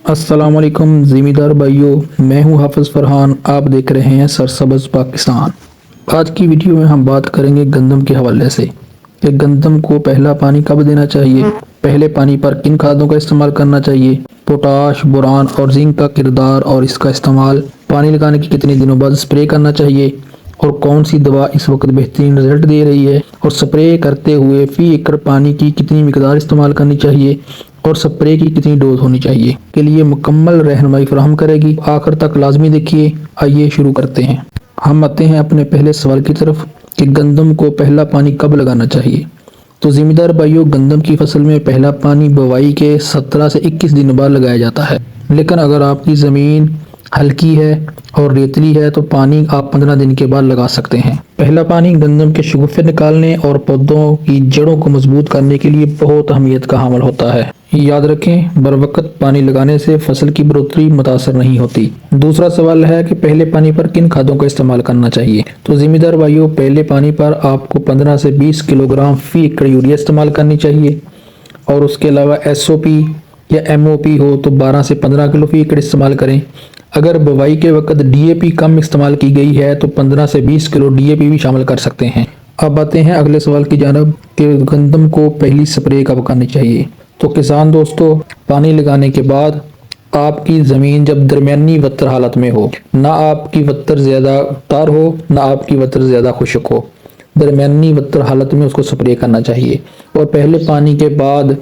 अस्सलाम वालेकुम ज़मींदार भाइयों, मैं हूं हाफिज़ फरहान। आप देख रहे हैं सरसब्ज़ पाकिस्तान। आज की वीडियो में हम बात करेंगे गंदम के हवाले से कि गंदम को पहला पानी कब देना चाहिए, पहले पानी पर किन खादों का इस्तेमाल करना चाहिए, पोटाश, बोरान और जिंक का किरदार और इसका इस्तेमाल, पानी लगाने के कितने दिनों बाद स्प्रे करना चाहिए और कौन सी दवा इस वक्त बेहतरीन रिजल्ट दे रही है, और स्प्रे करते हुए फी एकड़ पानी की कितनी मिकदार इस्तेमाल करनी चाहिए और स्प्रे की कितनी डोज होनी चाहिए के लिए मुकम्मल रहनुमाई फराहम करेगी। आखिर तक लाजमी देखिए। आइए शुरू करते हैं। हम आते हैं अपने पहले सवाल की तरफ कि गंदम को पहला पानी कब लगाना चाहिए। तो ज़िम्मेदार भाइयों, गंदम की फसल में पहला पानी बुवाई के 17 से 21 दिन बाद लगाया जाता है, लेकिन अगर आपकी ज़मीन हल्की है और रेतली है तो पानी आप 15 दिन के बाद लगा सकते हैं। पहला पानी गंदम के शगुफ़े निकालने और पौधों की जड़ों को मजबूत करने के लिए बहुत अहमियत का हामिल होता है। याद रखें, बरवक़्त पानी लगाने से फसल की बढ़ोतरी मुतासर नहीं होती। दूसरा सवाल है कि पहले पानी पर किन खादों का इस्तेमाल करना चाहिए। तो ज़िम्मेदार भाइयों, पहले पानी पर आपको 15 से 20 किलोग्राम फी एकड़ यूरिया इस्तेमाल करनी चाहिए और उसके अलावा SOP या MOP हो तो 12 से 15 किलो फी एकड़ इस्तेमाल करें। अगर बुवाई के वक्त DAP कम इस्तेमाल की गई है तो 15 से 20 किलो DAP भी शामिल कर सकते हैं। अब आते हैं अगले सवाल की जानब कि गंदम को पहली स्प्रे कब करनी चाहिए। तो किसान दोस्तों, पानी लगाने के बाद आपकी ज़मीन जब दरमियानी वत्तर हालत में हो, ना आपकी वत्तर ज़्यादा तार हो ना आपकी वत्तर ज़्यादा खुश्क हो, दरमियानी वत्तर हालत में उसको स्प्रे करना चाहिए। और पहले पानी के बाद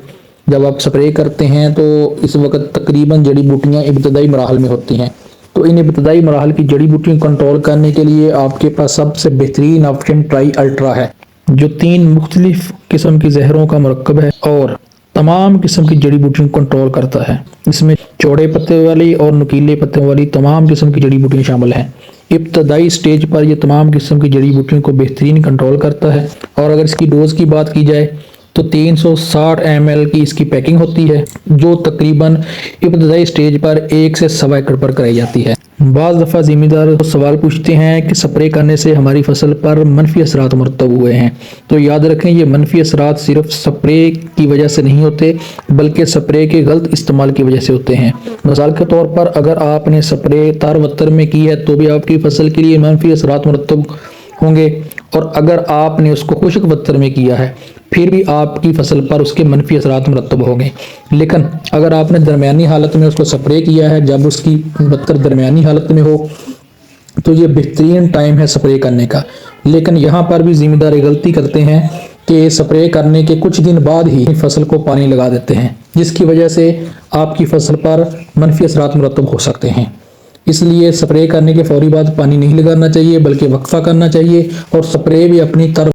जब आप स्प्रे करते हैं तो इस वक्त तकरीबन जड़ी बूटियाँ इब्तदाई मराहल में होती हैं, तो इन इब्तदाई मराहल की जड़ी बूटियों को कंट्रोल करने के लिए आपके पास सबसे बेहतरीन ऑप्शन ट्राई अल्ट्रा है, जो 3 मुख्तलिफ किस्म की जहरों का मरकब है और तमाम किस्म की जड़ी बूटियों को कंट्रोल करता है। इसमें चौड़े पत्ते वाली और नुकीले पत्तों वाली तमाम किस्म की जड़ी बूटियाँ शामिल हैं। इब्तदाई स्टेज पर यह तमाम किस्म की जड़ी बूटियों को बेहतरीन कंट्रोल करता है। और अगर इसकी डोज की बात की जाए तो 360 ml की इसकी पैकिंग होती है, जो तकरीबन इब्तदाई स्टेज पर 1 से 1.25 एकड़ पर कराई जाती है। बाज़ दफ़ा ज़िम्मेदार सवाल पूछते हैं कि स्प्रे करने से हमारी फसल पर मनफी असरात मुरतब हुए हैं। तो याद रखें, ये मनफी असरात सिर्फ स्प्रे की वजह से नहीं होते, बल्कि स्प्रे के गलत इस्तेमाल की वजह से होते हैं। मिसाल के तौर पर अगर आपने स्प्रे तार वत्तर में की है तो भी आपकी फसल के लिए मनफी असरात मुरतब होंगे, और अगर आपने उसको खुश्क वत्तर में किया है फिर भी आपकी फसल पर उसके मनफी असरात मुरतब होंगे। लेकिन अगर आपने दरमियानी हालत में उसको स्प्रे किया है, जब उसकी वत्तर दरमियानी हालत में हो, तो ये बेहतरीन टाइम है स्प्रे करने का। लेकिन यहाँ पर भी ज़िम्मेदार गलती करते हैं कि स्प्रे करने के कुछ दिन बाद ही फसल को पानी लगा देते हैं, जिसकी वजह से आपकी फसल पर मनफी असरात मुरतब हो सकते हैं। इसलिए स्प्रे करने के फौरी बाद पानी नहीं लगाना चाहिए, बल्कि वक्फा करना चाहिए और स्प्रे भी अपनी तरफ